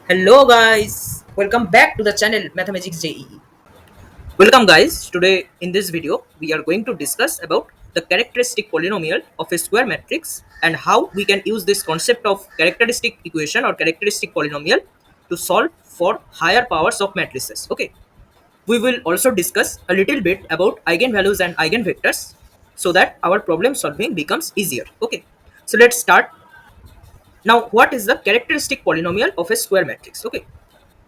Hello guys, welcome back to the channel Mathematics JEE. Welcome guys, today in this video we are going to discuss about the characteristic polynomial of a square matrix and how we can use this concept of characteristic equation or characteristic polynomial to solve for higher powers of matrices. Okay, we will also discuss a little bit about eigenvalues and eigenvectors so that our problem solving becomes easier. Okay, so let's start. Now, what is the characteristic polynomial of a square matrix? Okay,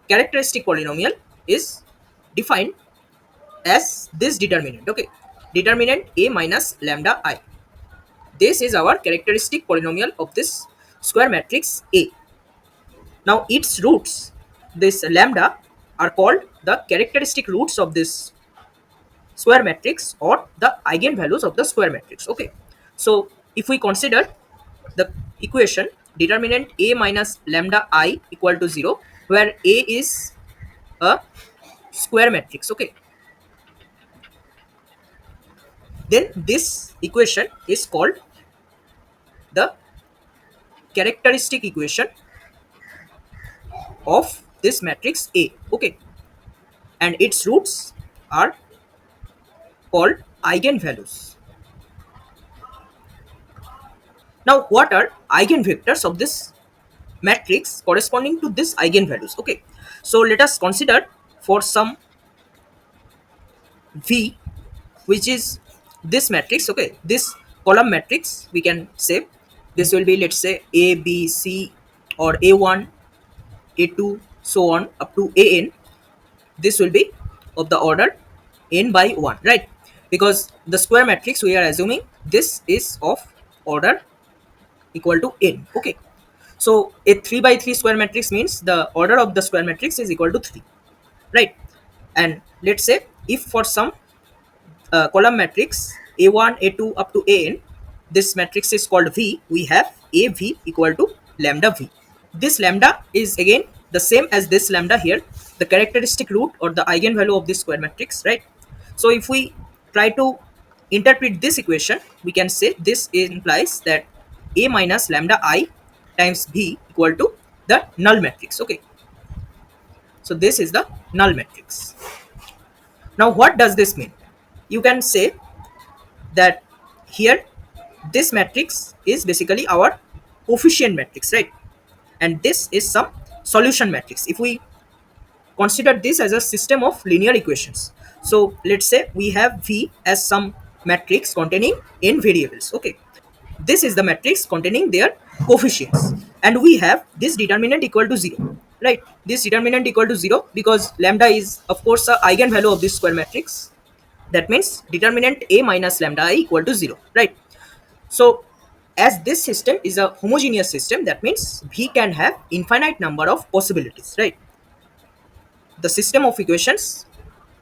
characteristic polynomial is defined as this determinant. Okay, determinant a minus lambda I. This is our characteristic polynomial of this square matrix A. Now its roots, this lambda, are called the characteristic roots of this square matrix or the eigenvalues of the square matrix. Okay, so if we consider the equation determinant a minus lambda I equal to 0, where a is a square matrix. Okay, then this equation is called the characteristic equation of this matrix A. Okay, and its roots are called eigenvalues. Now, what are eigenvectors of this matrix corresponding to this eigenvalues? Okay, so let us consider for some V, which is this matrix. Okay, this column matrix, we can say this will be, let's say, A, B, C, or A1, A2, so on up to AN. This will be of the order n by 1, right? Because the square matrix, we are assuming this is of order equal to n. Okay, so a 3 by 3 square matrix means the order of the square matrix is equal to 3, right? And let's say if for some column matrix a1 a2 up to an, this matrix is called V, we have AV equal to lambda V. This lambda is again the same as this lambda here, the characteristic root or the eigenvalue of this square matrix, right? So if we try to interpret this equation, we can say this implies that a minus lambda I times b equal to the null matrix. Okay, so this is the null matrix. Now what does this mean? You can say that here this matrix is basically our coefficient matrix, right? And this is some solution matrix. If we consider this as a system of linear equations, so let's say we have V as some matrix containing n variables. Okay, this is the matrix containing their coefficients, and we have this determinant equal to 0, right? This determinant equal to 0 because lambda is of course a eigenvalue of this square matrix. That means determinant a minus lambda I equal to 0, right? So as this system is a homogeneous system, that means V can have infinite number of possibilities, right? The system of equations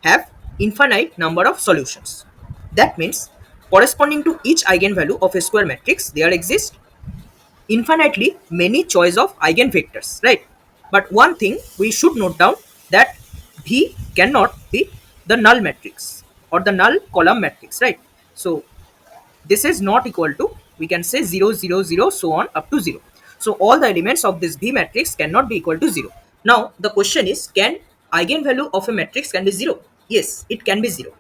have infinite number of solutions. That means corresponding to each eigenvalue of a square matrix, there exist infinitely many choice of eigenvectors, right? But one thing we should note down, that V cannot be the null matrix or the null column matrix, right? So this is not equal to, we can say, 0 0 0 so on up to 0. So all the elements of this B matrix cannot be equal to 0. Now the question is, can eigenvalue of a matrix can be 0? Yes, it can be 0.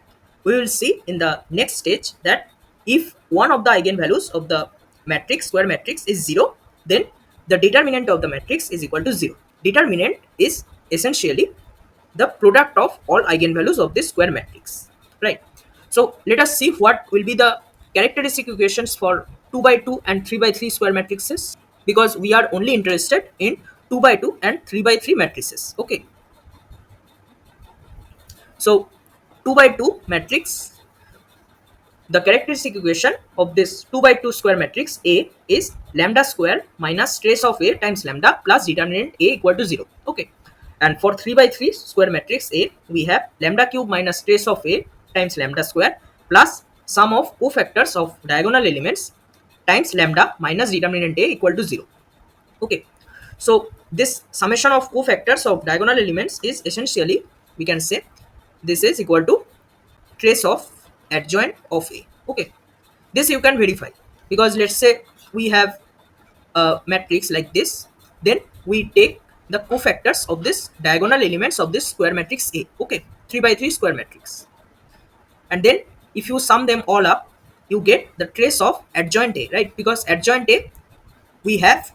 We will see in the next stage that if one of the eigenvalues of the matrix, square matrix, is 0, then the determinant of the matrix is equal to 0. Determinant is essentially the product of all eigenvalues of this square matrix, right? So let us see what will be the characteristic equations for 2 by 2 and 3 by 3 square matrices, because we are only interested in 2 by 2 and 3 by 3 matrices. Okay, so 2 by 2 matrix, the characteristic equation of this 2 by 2 square matrix A is lambda square minus trace of A times lambda plus determinant A equal to 0. Okay, and for 3 by 3 square matrix A, we have lambda cube minus trace of A times lambda square plus sum of cofactors of diagonal elements times lambda minus determinant A equal to 0. Okay, so this summation of cofactors of diagonal elements is essentially, we can say, this is equal to trace of adjoint of A. Okay, this you can verify, because let's say we have a matrix like this, then we take the cofactors of this diagonal elements of this square matrix A. Okay, 3 by 3 square matrix. And then if you sum them all up, you get the trace of adjoint A, right? Because adjoint A, we have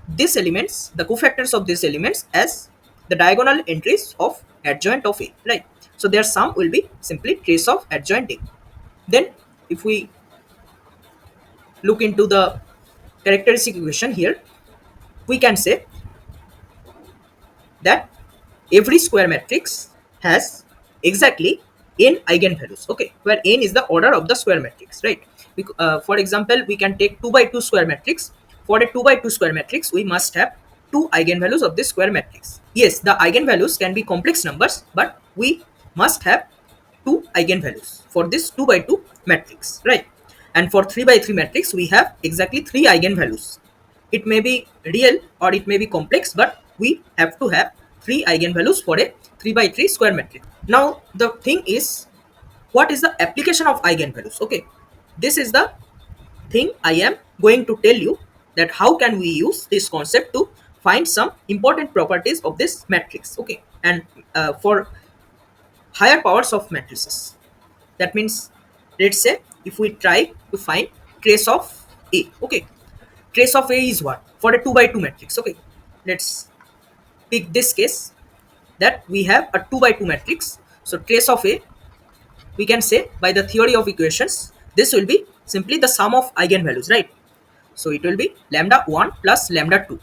these elements, the cofactors of these elements, as the diagonal entries of adjoint of A, right? So their sum will be simply trace of adjoint A. Then if we look into the characteristic equation here, we can say that every square matrix has exactly n eigenvalues, okay, where n is the order of the square matrix, right? For example, we can take 2 by 2 square matrix. For a 2 by 2 square matrix, we must have two eigenvalues of this square matrix. Yes, the eigenvalues can be complex numbers, but we must have two eigenvalues for this 2 by 2 matrix, right? And for 3 by 3 matrix, we have exactly three eigenvalues. It may be real or it may be complex, but we have to have three eigenvalues for a 3 by 3 square matrix. Now the thing is, what is the application of eigenvalues? Okay, this is the thing I am going to tell you, that how can we use this concept to find some important properties of this matrix, okay, and for higher powers of matrices. That means, let's say if we try to find trace of A, okay, trace of A is what? For a 2 by 2 matrix, okay, let's pick this case, that we have a 2 by 2 matrix. So trace of A, we can say by the theory of equations, this will be simply the sum of eigenvalues, right? So it will be lambda 1 plus lambda 2.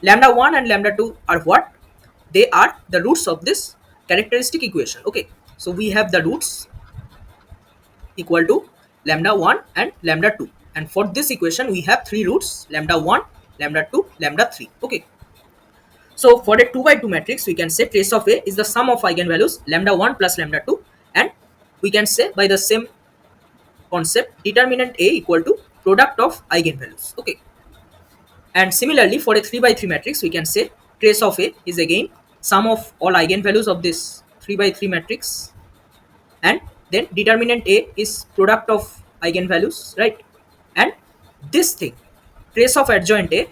Lambda 1 and lambda 2 are what? They are the roots of this characteristic equation, okay. So we have the roots equal to lambda 1 and lambda 2, and for this equation we have three roots, lambda 1, lambda 2, lambda 3, okay. So for a 2 by 2 matrix, we can say trace of A is the sum of eigenvalues lambda 1 plus lambda 2, and we can say by the same concept, determinant A equal to product of eigenvalues, okay. And similarly, for a 3 by 3 matrix, we can say trace of A is again sum of all eigenvalues of this 3 by 3 matrix, and then determinant A is product of eigenvalues, right? And this thing, trace of adjoint A,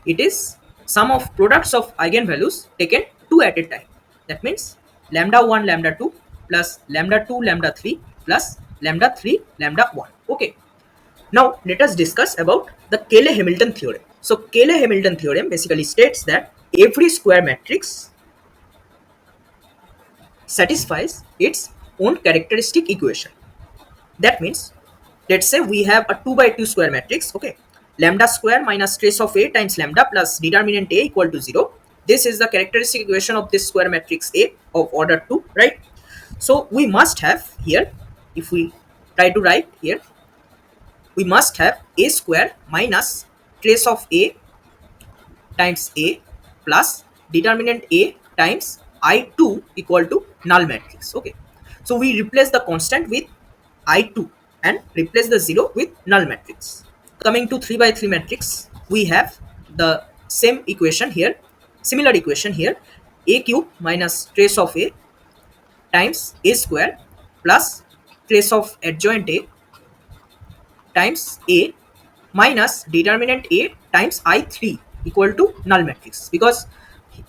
it is sum of products of eigenvalues taken two at a time. That means lambda 1 lambda 2 plus lambda 2 lambda 3 plus lambda 3 lambda 1, okay. Now let us discuss about the Cayley-Hamilton theorem. So Cayley-Hamilton theorem basically states that every square matrix satisfies its own characteristic equation. That means, let's say we have a 2 by 2 square matrix, okay, lambda square minus trace of A times lambda plus determinant A equal to 0. This is the characteristic equation of this square matrix A of order 2, right? So we must have here, if we try to write here, we must have A square minus trace of A times A plus determinant A times I2 equal to null matrix, okay. So we replace the constant with I2 and replace the 0 with null matrix. Coming to 3 by 3 matrix, we have the same equation here, similar equation here, A cube minus trace of A times A square plus trace of adjoint A times A minus determinant A times I3 equal to null matrix. Because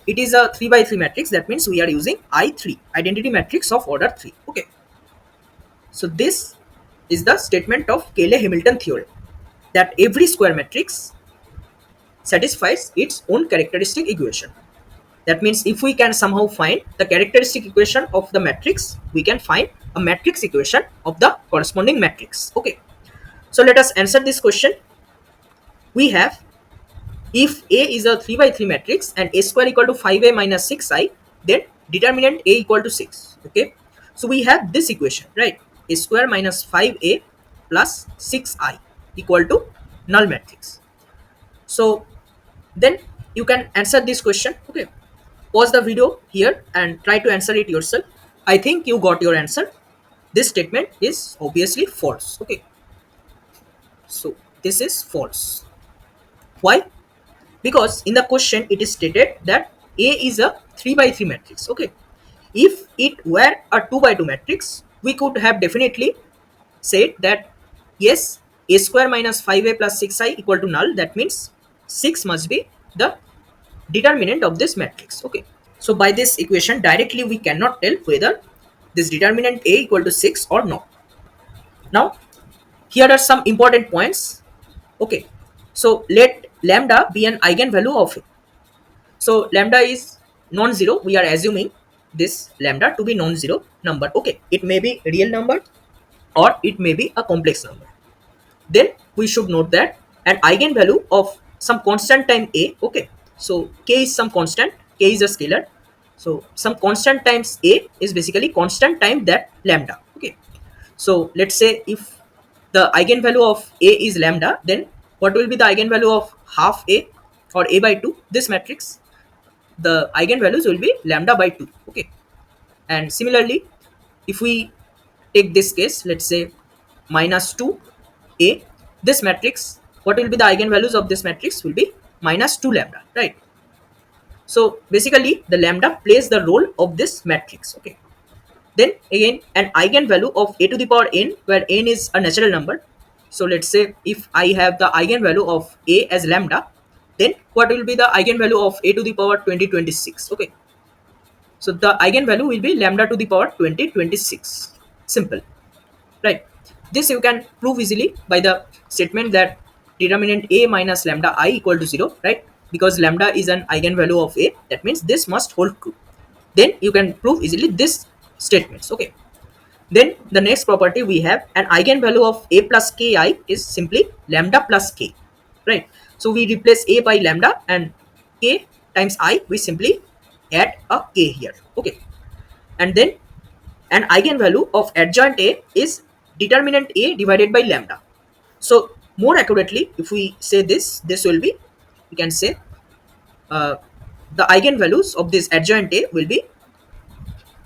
it is a 3 by 3 matrix, that means we are using I3, identity matrix of order 3, okay. So this is the statement of Cayley-Hamilton theorem, that every square matrix satisfies its own characteristic equation. That means if we can somehow find the characteristic equation of the matrix, we can find a matrix equation of the corresponding matrix, okay. So let us answer this question. We have, if A is a 3 by 3 matrix and A square equal to 5A minus 6I, then determinant A equal to 6, okay. So we have this equation, right? A square minus 5A plus 6I equal to null matrix. So then you can answer this question, okay. Pause the video here and try to answer it yourself. I think you got your answer. This statement is obviously false, okay. So this is false. Why? Because in the question it is stated that A is a 3 by 3 matrix, okay. If it were a 2 by 2 matrix, we could have definitely said that yes, A square minus 5A plus 6I equal to null. That means 6 must be the determinant of this matrix. Okay, so by this equation directly we cannot tell whether this determinant A equal to 6 or not. Now here are some important points. Okay, so let lambda be an eigenvalue of A. So lambda is non-zero. We are assuming this lambda to be non-zero number. Okay, it may be a real number or it may be a complex number. Then we should note that an eigenvalue of some constant time A. Okay, so k is some constant, k is a scalar. So some constant times A is basically constant time that lambda. Okay, so let's say if the eigenvalue of A is lambda, then what will be the eigenvalue of half A or A by 2? This matrix, the eigenvalues will be lambda by 2. Okay, and similarly if we take this case, let's say minus 2 A, this matrix, what will be the eigenvalues of this matrix will be minus 2 lambda, right? So basically the lambda plays the role of this matrix. Okay, then again an eigenvalue of a to the power n, where n is a natural number. So let's say if I have the eigenvalue of a as lambda, then what will be the eigenvalue of a to the power 2026? Okay, so the eigenvalue will be lambda to the power 2026. Simple, right? This you can prove easily by the statement that determinant a minus lambda I equal to 0, right? Because lambda is an eigenvalue of a, that means this must hold true. Then you can prove easily this statements. Okay, then the next property we have an eigenvalue of a plus ki is simply lambda plus k, right? So we replace a by lambda and k times I, we simply add a k here. Okay, and then an eigenvalue of adjoint a is determinant a divided by lambda. So more accurately, if we say this will be, we can say uh, the eigenvalues of this adjoint a will be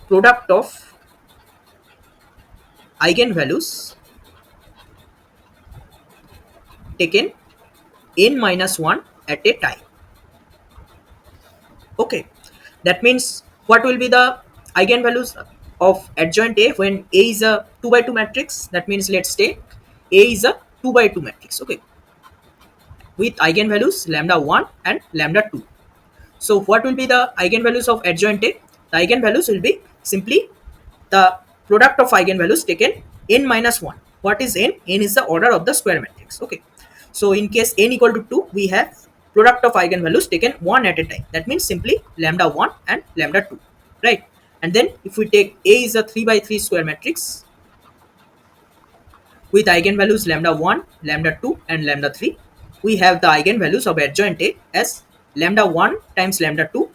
product of eigenvalues taken n minus 1 at a time. Okay, that means what will be the eigenvalues of adjoint a when a is a 2 by 2 matrix? That means let's take a is a 2 by 2 matrix. Okay, with eigenvalues lambda 1 and lambda 2. So what will be the eigenvalues of adjoint A? The eigenvalues will be simply the product of eigenvalues taken n minus 1. What is n? N is the order of the square matrix. Okay. So in case n equal to 2, we have product of eigenvalues taken one at a time. That means simply lambda 1 and lambda 2. Right. And then if we take A is a 3 by 3 square matrix with eigenvalues lambda 1, lambda 2 and lambda 3, we have the eigenvalues of adjoint A as lambda 1 times lambda 2.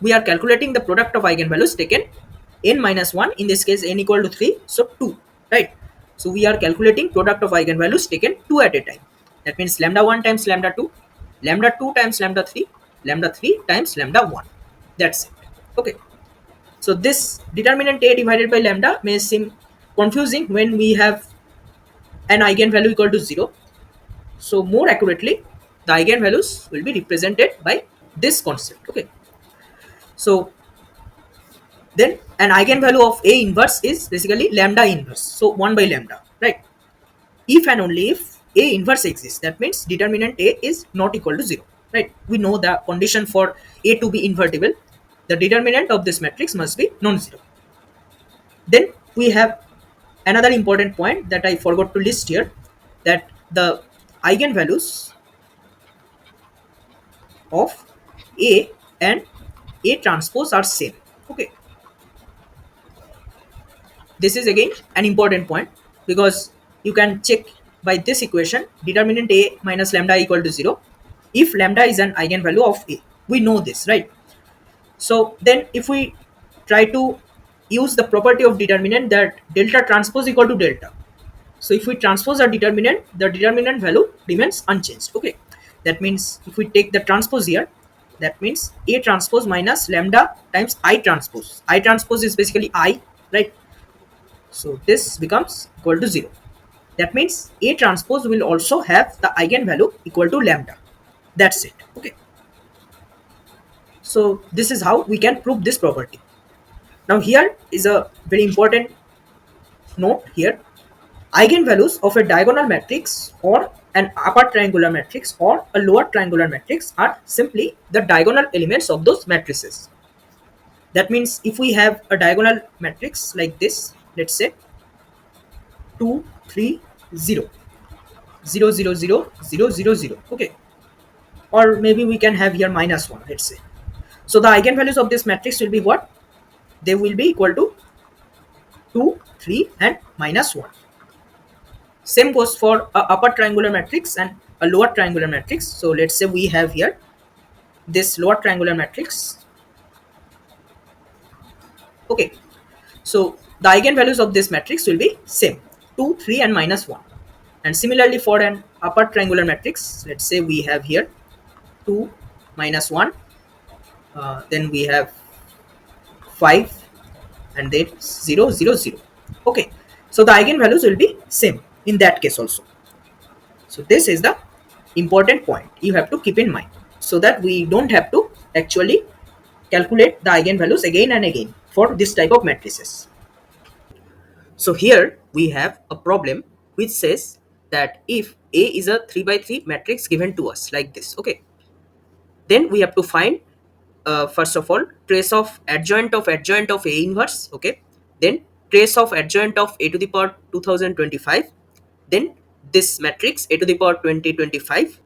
We are calculating the product of eigenvalues taken n minus 1, in this case n equal to 3, so 2, right? So we are calculating product of eigenvalues taken 2 at a time. That means lambda 1 times lambda 2, lambda 2 times lambda 3, lambda 3 times lambda 1. That's it. Okay, so this determinant A divided by lambda may seem confusing when we have an eigenvalue equal to 0. So more accurately, the eigenvalues will be represented by this concept. Okay, so then an eigenvalue of A inverse is basically lambda inverse, so 1 by lambda, right? If and only if A inverse exists, that means determinant A is not equal to 0, right? We know the condition for A to be invertible, the determinant of this matrix must be non-zero. Then we have another important point that I forgot to list here, that the eigenvalues of A and A transpose are same. Okay, this is again an important point because you can check by this equation determinant A minus lambda equal to 0 if lambda is an eigenvalue of A. We know this, right? So then if we try to use the property of determinant that delta transpose equal to delta, so if we transpose a determinant, the determinant value remains unchanged. Okay, that means if we take the transpose here, that means A transpose minus lambda times I transpose. I transpose is basically I, right? So this becomes equal to 0. That means A transpose will also have the eigenvalue equal to lambda. That's it. Okay, so this is how we can prove this property. Now here is a very important note here. Eigenvalues of a diagonal matrix or an upper triangular matrix or a lower triangular matrix are simply the diagonal elements of those matrices. That means if we have a diagonal matrix like this, let's say 2, 3, 0, 0, 0, 0, 0, 0, 0. Okay, or maybe we can have here minus 1, let's say. So the eigenvalues of this matrix will be what? They will be equal to 2, 3 and minus 1. Same goes for a upper triangular matrix and a lower triangular matrix. So let's say we have here this lower triangular matrix. Okay, so the eigenvalues of this matrix will be same, 2, 3 and minus 1. And similarly for an upper triangular matrix, let's say we have here 2, minus 1, then we have 5 and then 0, 0, 0. Okay, so the eigenvalues will be same in that case also. So this is the important point you have to keep in mind, so that we don't have to actually calculate the eigenvalues again and again for this type of matrices. So here we have a problem which says that if A is a 3 by 3 matrix given to us like this, okay, then we have to find first of all trace of adjoint of A inverse, okay, then trace of adjoint of A to the power 2025, then this matrix A to the power 2025,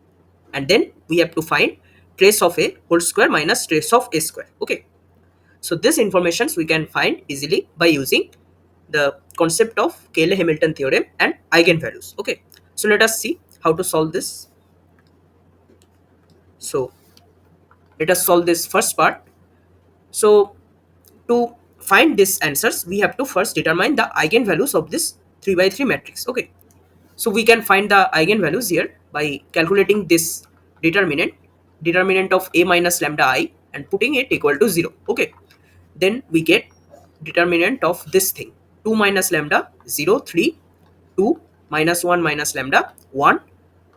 and then we have to find trace of A whole square minus trace of A square. Okay, so this informations we can find easily by using the concept of Cayley-Hamilton theorem and eigenvalues. Okay, so let us see how to solve this. So let us solve this first part. So to find these answers, we have to first determine the eigenvalues of this 3 by 3 matrix. Okay, so we can find the eigenvalues here by calculating this determinant of A minus lambda I and putting it equal to 0. Okay, then we get determinant of this thing, 2 minus lambda 0, 3, 2 minus 1 minus lambda 1,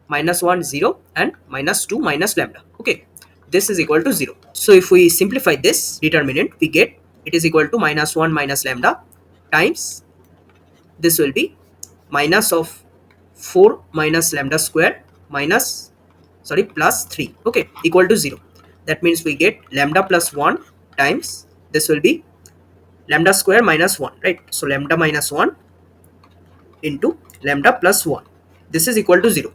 minus 1 0 and minus 2 minus lambda. Okay, this is equal to 0. So if we simplify this determinant, we get it is equal to minus 1 minus lambda times this will be minus of 4 minus lambda square minus plus 3, okay, equal to 0. That means we get lambda plus 1 times this will be lambda square minus 1, right? So lambda minus 1 into lambda plus 1, this is equal to 0.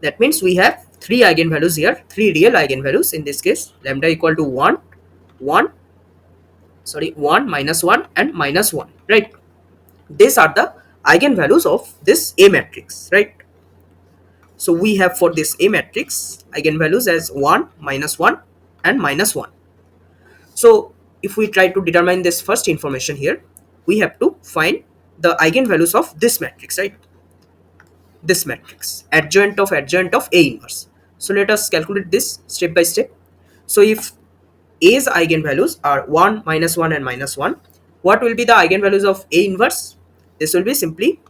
That means we have three eigenvalues here, three real eigenvalues in this case, lambda equal to 1, 1, 1 minus 1 and minus 1, right? These are the eigenvalues of this A matrix, right? So we have for this A matrix eigenvalues as 1, minus 1 and minus 1. So if we try to determine this first information here, we have to find the eigenvalues of this matrix, right? This matrix, adjoint of A inverse. So let us calculate this step by step. So if A's eigenvalues are 1, minus 1 and minus 1, what will be the eigenvalues of A inverse? This will be simply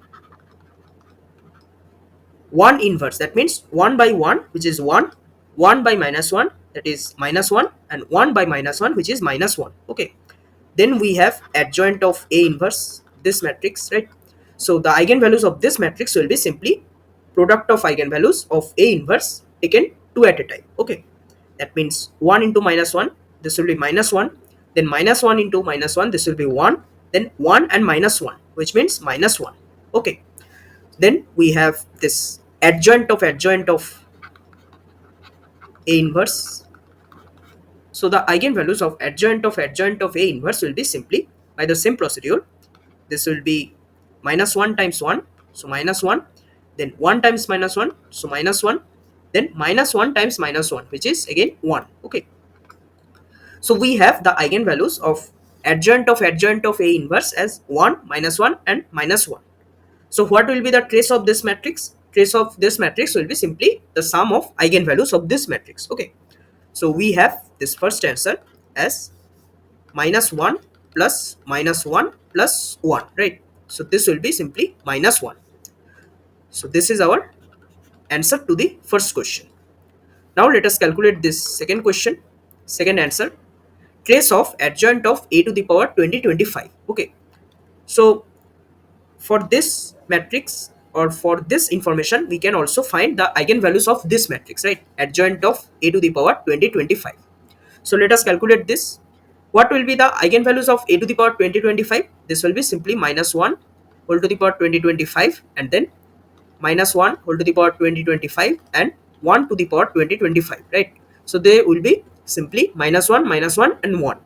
1 inverse, that means 1 by 1 which is 1, 1 by minus 1 that is minus 1 and 1 by minus 1 which is minus 1. Okay, then we have adjoint of A inverse, this matrix, right? So the eigenvalues of this matrix will be simply product of eigenvalues of A inverse taken two at a time. Okay, that means 1 into minus 1, this will be minus 1, then minus 1 into minus 1, this will be 1, then 1 and minus 1 which means minus 1. Okay, then we have this adjoint of A inverse. So the eigenvalues of adjoint of A inverse will be simply by the same procedure. This will be minus 1 times 1, so minus 1, then 1 times minus 1, so minus 1, then minus 1 times minus 1 which is again 1. Okay, so we have the eigenvalues of adjoint of A inverse as 1, minus 1 and minus 1. So what will be the trace of this matrix? Trace of this matrix will be simply the sum of eigenvalues of this matrix. Okay, so we have this first answer as minus 1 plus minus 1 plus 1, right? So this will be simply minus 1. So this is our answer to the first question. Now let us calculate this second question, second answer, trace of adjoint of A to the power 2025. Okay, so for this matrix or for this information we can also find the eigenvalues of this matrix, right? Adjoint of a to the power 2025. So let us calculate this. What will be the eigenvalues of a to the power 2025? This will be simply minus 1 whole to the power 2025 and then minus 1 whole to the power 2025 and 1 to the power 2025, right? So they will be simply minus 1 and 1,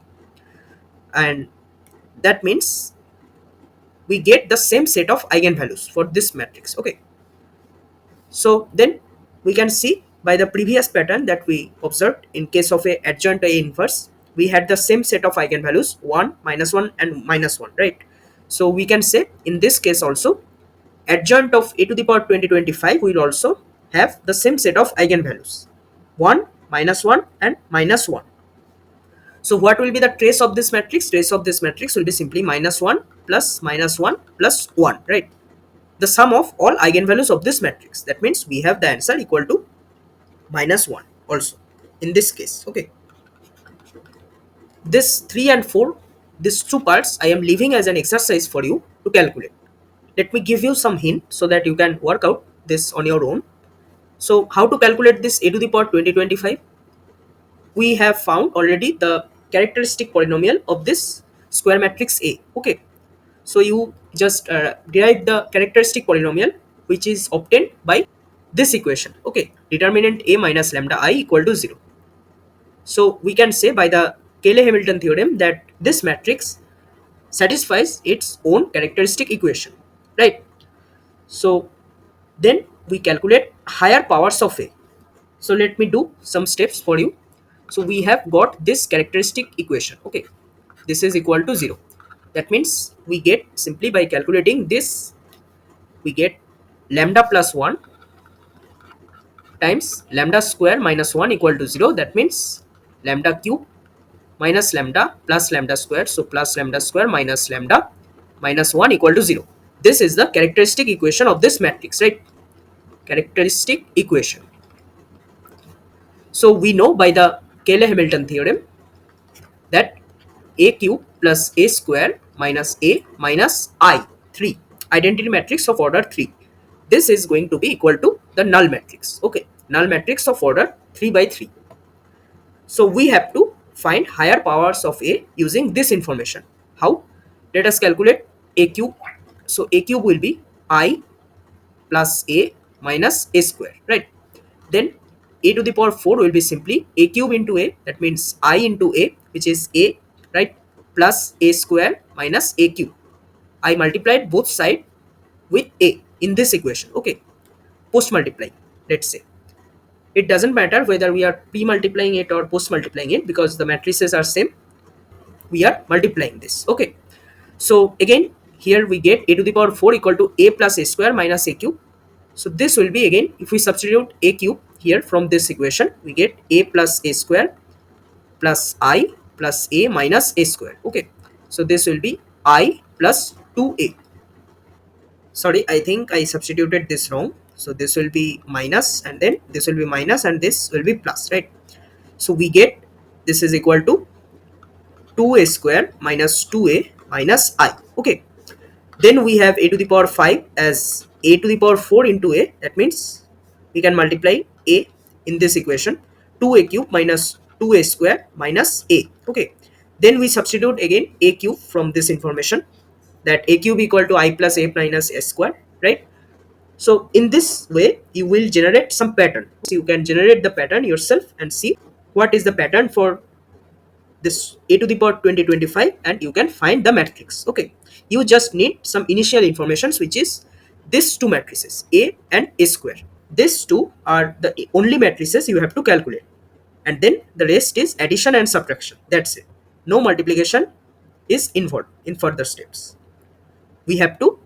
and that means we get the same set of eigenvalues for this matrix. Okay, so then we can see by the previous pattern that we observed in case of a adjoint A inverse, we had the same set of eigenvalues 1, minus 1 and minus 1, right? So we can say in this case also adjoint of a to the power 2025 will also have the same set of eigenvalues 1, minus 1 and minus 1. So what will be the trace of this matrix? Trace of this matrix will be simply minus 1 plus minus 1 plus 1, right? The sum of all eigenvalues of this matrix. That means we have the answer equal to minus 1 also in this case. Okay, this 3 and 4, these two parts I am leaving as an exercise for you to calculate. Let me give you some hint so that you can work out this on your own. So how to calculate this a to the power 2025? We have found already the characteristic polynomial of this square matrix A. Okay, so you just derive the characteristic polynomial which is obtained by this equation. Okay, determinant A minus lambda I equal to 0. So we can say by the Cayley-Hamilton theorem that this matrix satisfies its own characteristic equation, right? So then we calculate higher powers of A. So let me do some steps for you. So we have got this characteristic equation. Okay, this is equal to 0. That means we get simply by calculating this, we get lambda plus 1 times lambda square minus 1 equal to 0. That means lambda cube minus lambda plus lambda square. So plus lambda square minus lambda minus 1 equal to 0. This is the characteristic equation of this matrix, right? Characteristic equation. So we know by the Cayley-Hamilton theorem that a cube plus a square minus a minus I 3, identity matrix of order 3. This is going to be equal to the null matrix. Okay, null matrix of order 3 by 3. So we have to find higher powers of a using this information. How? Let us calculate a cube. So a cube will be I plus a minus a square, right? Then a to the power 4 will be simply a cube into a, that means I into a, which is a, right, plus a square minus a cube. I multiplied both sides with a in this equation. Okay, post multiplying, let's say. It doesn't matter whether we are pre-multiplying it or post-multiplying it because the matrices are same. We are multiplying this. Okay, so again here we get a to the power 4 equal to a plus a square minus a cube. So this will be again, if we substitute a cube here from this equation, we get a plus a square plus I plus a minus a square. Okay, so this will be I plus 2a. Sorry, I think I substituted this wrong. So this will be minus and then this will be minus and this will be plus, right? So we get this is equal to 2a square minus 2a minus I. Okay, then we have a to the power 5 as a to the power 4 into a. That means we can multiply a in this equation, 2a cube minus 2a square minus a. Okay, then we substitute again a cube from this information, that a cube equal to I plus a minus a square, right? So in this way you will generate some pattern. So you can generate the pattern yourself and see what is the pattern for this a to the power 2025 and you can find the matrix. Okay, you just need some initial informations, which is these two matrices a and a square. These two are the only matrices you have to calculate, and then the rest is addition and subtraction. That's it. No multiplication is involved in further steps. We have to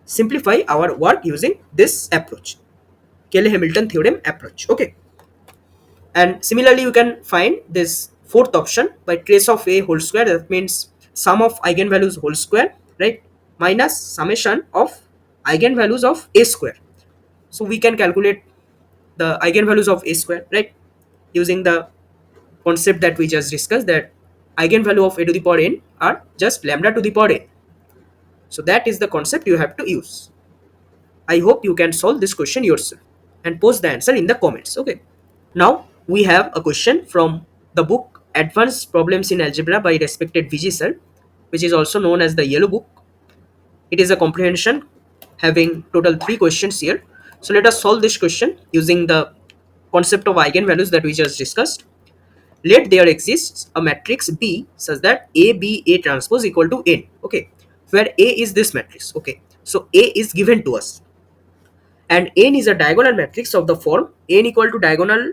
simplify our work using this approach, Cayley-Hamilton theorem approach. Okay, and similarly you can find this fourth option by trace of a whole square. That means sum of eigenvalues whole square, right, minus summation of eigenvalues of a square. So we can calculate the eigenvalues of a square, right, using the concept that we just discussed, that eigenvalue of a to the power n are just lambda to the power n. So that is the concept you have to use. I hope you can solve this question yourself and post the answer in the comments. Okay. Now we have a question from the book Advanced Problems in Algebra by respected VG sir, which is also known as the Yellow Book. It is a comprehension having total 3 questions here. So let us solve this question using the concept of eigenvalues that we just discussed. Let there exists a matrix B such that A B A transpose equal to n. Okay, where A is this matrix. Okay, so A is given to us, and n is a diagonal matrix of the form n equal to diagonal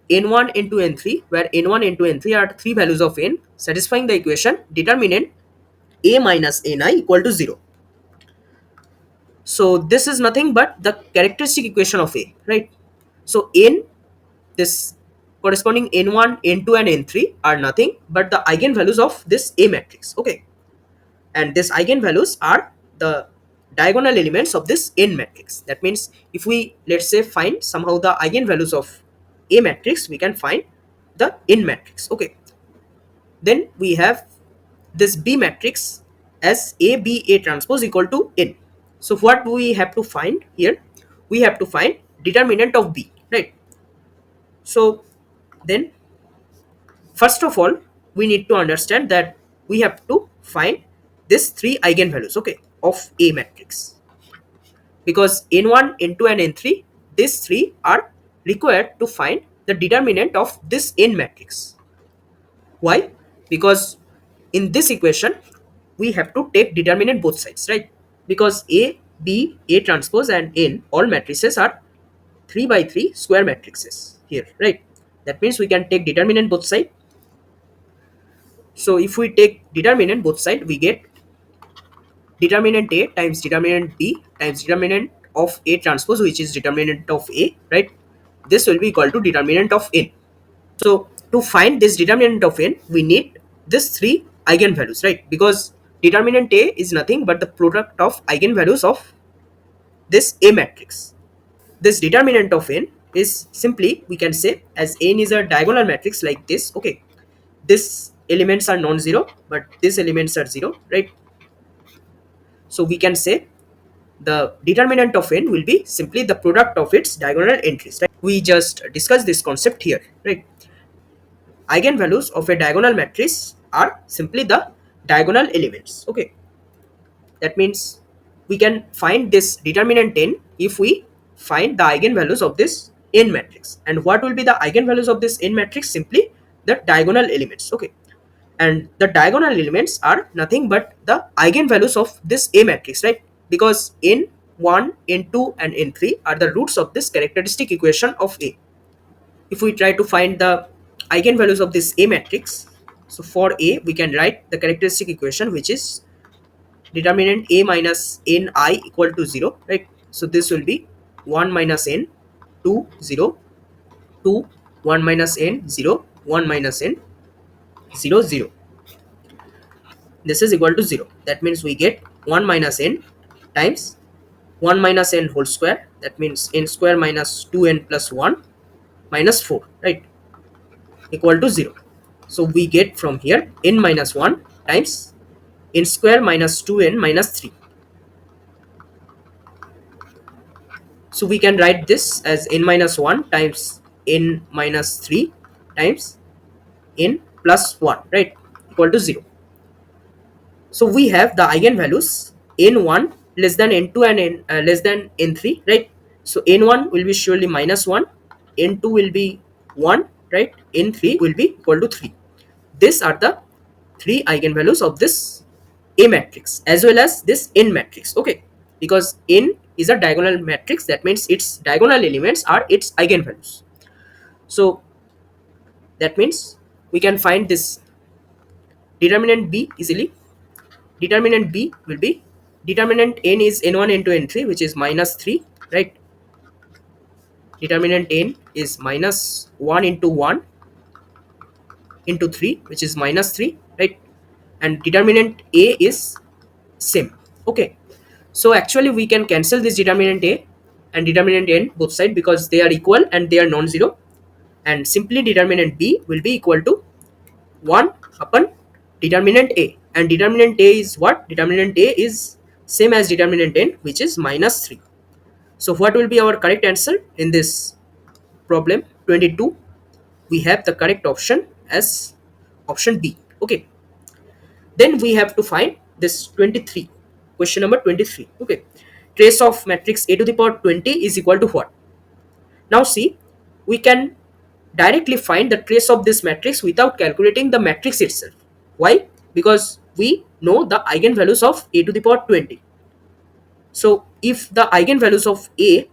n1 into n3, where n1 into n3 are three values of n, satisfying the equation determinant A minus ni equal to 0. So this is nothing but the characteristic equation of A, right? So n, this corresponding n1, n2 and n3 are nothing but the eigenvalues of this A matrix. Okay, and these eigenvalues are the diagonal elements of this n matrix. That means if we, let's say, find somehow the eigenvalues of A matrix, we can find the n matrix. Okay, then we have this B matrix as A B A transpose equal to n. So what do we have to find here? We have to find determinant of B, right? So then first of all, we need to understand that we have to find this three eigenvalues, okay, of A matrix, because n1, n2 and n3, these three are required to find the determinant of this n matrix. Why? Because in this equation we have to take determinant both sides, right? Because A, B, A transpose and n, all matrices are 3 by 3 square matrices here, right? That means we can take determinant both side. So if we take determinant both side, we get determinant A times determinant B times determinant of A transpose, which is determinant of A, right? This will be equal to determinant of n. So to find this determinant of n, we need this three eigenvalues, right? Because determinant A is nothing but the product of eigenvalues of this A matrix. This determinant of n is simply, we can say, as n is a diagonal matrix like this. Okay, these elements are non-zero, but these elements are 0, right? So we can say the determinant of n will be simply the product of its diagonal entries, right? We just discussed this concept here, right? Eigenvalues of a diagonal matrix are simply the diagonal elements. Okay, that means we can find this determinant n if we find the eigenvalues of this n matrix. And what will be the eigenvalues of this n matrix? Simply the diagonal elements. Okay, and the diagonal elements are nothing but the eigenvalues of this A matrix, right? Because n1, n2 and n3 are the roots of this characteristic equation of A. If we try to find the eigenvalues of this A matrix, so for A we can write the characteristic equation, which is determinant A minus ni equal to 0, right? So this will be 1 minus n, 2, 0, 2, 1 minus n, 0, 1 minus n, 0, 0. This is equal to 0. That means we get 1 minus n times 1 minus n whole square. That means n square minus 2n plus 1 minus 4, right? Equal to 0. So we get from here n minus 1 times n square minus 2n minus 3. So we can write this as n minus 1 times n minus 3 times n plus 1, right? Equal to 0. So we have the eigenvalues n1 less than n2 and less than n3, right? So n1 will be surely minus 1, n2 will be 1, right? n3 will be equal to 3. These are the three eigenvalues of this A matrix as well as this n matrix. Okay, because n is a diagonal matrix, that means its diagonal elements are its eigenvalues. So that means we can find this determinant B easily. Determinant B will be determinant n is n1 into n3, which is minus 3, right? Determinant n is minus 1 into 1 into 3, which is minus 3, right? And determinant A is same. Okay, so actually we can cancel this determinant A and determinant n both side because they are equal and they are non-zero, and simply determinant B will be equal to 1 upon determinant A, and determinant A is what? Determinant A is same as determinant n, which is minus 3. So what will be our correct answer in this problem 22? We have the correct option as option B. Okay. Then we have to find this 23. Question number 23. Okay. Trace of matrix A to the power 20 is equal to what? Now see, we can directly find the trace of this matrix without calculating the matrix itself. Why? Because we know the eigenvalues of A to the power 20. So if the eigenvalues of A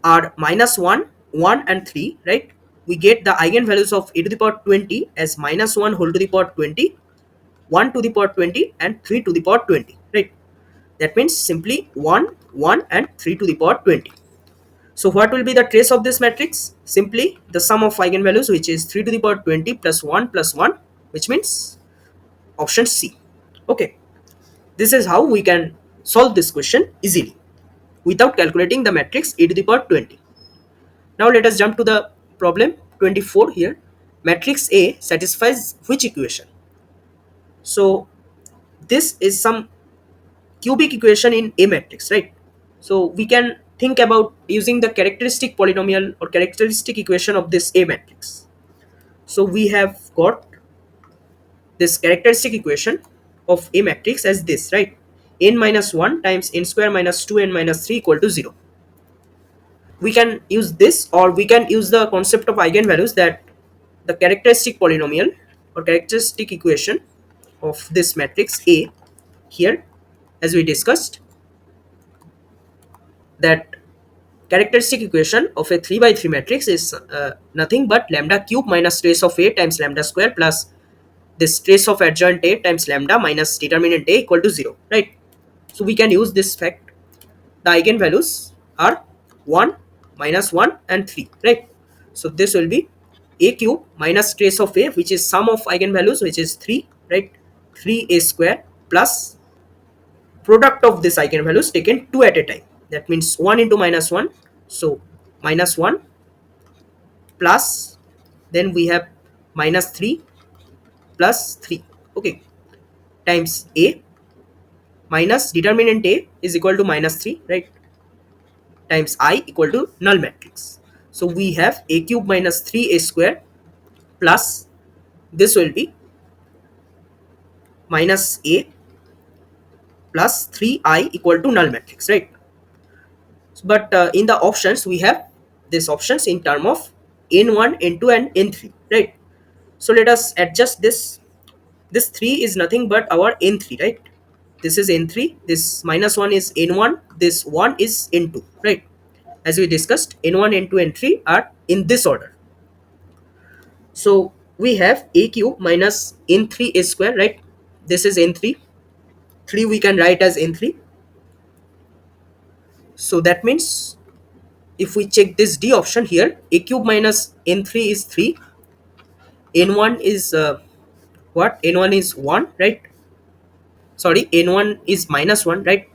are minus 1, 1 and 3, right? We get the eigenvalues of A to the power 20 as minus 1 whole to the power 20, 1 to the power 20 and 3 to the power 20, right? That means simply 1, 1 and 3 to the power 20. So what will be the trace of this matrix? Simply the sum of eigenvalues, which is 3 to the power 20 plus 1, which means option C. Okay, this is how we can solve this question easily without calculating the matrix A to the power 20. Now let us jump to the problem 24 here. Matrix A satisfies which equation? So this is some cubic equation in A matrix, right? So we can think about using the characteristic polynomial or characteristic equation of this A matrix. So we have got this characteristic equation of A matrix as this, right? N minus 1 times n square minus 2n minus 3 equal to 0. We can use this, or we can use the concept of eigenvalues, that the characteristic polynomial or characteristic equation of this matrix A here, as we discussed, that characteristic equation of a 3 by 3 matrix is nothing but lambda cube minus trace of A times lambda square plus this trace of adjoint A times lambda minus determinant A equal to 0, right? So we can use this fact. The eigenvalues are 1, minus 1 and 3, right? So this will be A cube minus trace of A, which is sum of eigenvalues, which is 3, right? 3A square plus product of this eigenvalues taken 2 at a time. That means 1 into minus 1. So minus 1 plus, then we have minus 3 plus 3, okay, times A minus determinant A is equal to minus 3, right, times I equal to null matrix. So we have A cube minus 3A square plus, this will be minus A plus 3I equal to null matrix, right? But in the options we have these options in term of n1, n2 and n3, right? So let us adjust this. This 3 is nothing but our n3, right? This is n3, this minus 1 is n1, this 1 is n2, right? As we discussed, n1, n2, n3 are in this order. So we have A cube minus n3 a square, right? This is n3, 3 we can write as n3. So that means if we check this D option here, A cube minus n3 is 3, n1 is what? N1 is 1, right? Sorry, n1 is minus 1, right?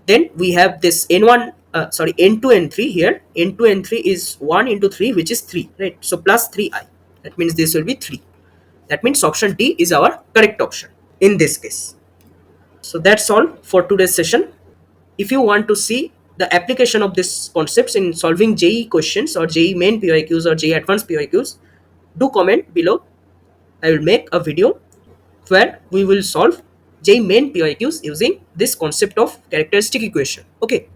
Then we have this n1, n2, n3 here. N2, n3 is 1 into 3, which is 3, right? So plus 3i. That means this will be 3. That means option D is our correct option in this case. So that's all for today's session. If you want to see the application of these concepts in solving JEE questions or JEE main PYQs or JEE advanced PYQs, do comment below. I will make a video where we will solve JEE main PYQs using this concept of characteristic equation. Okay.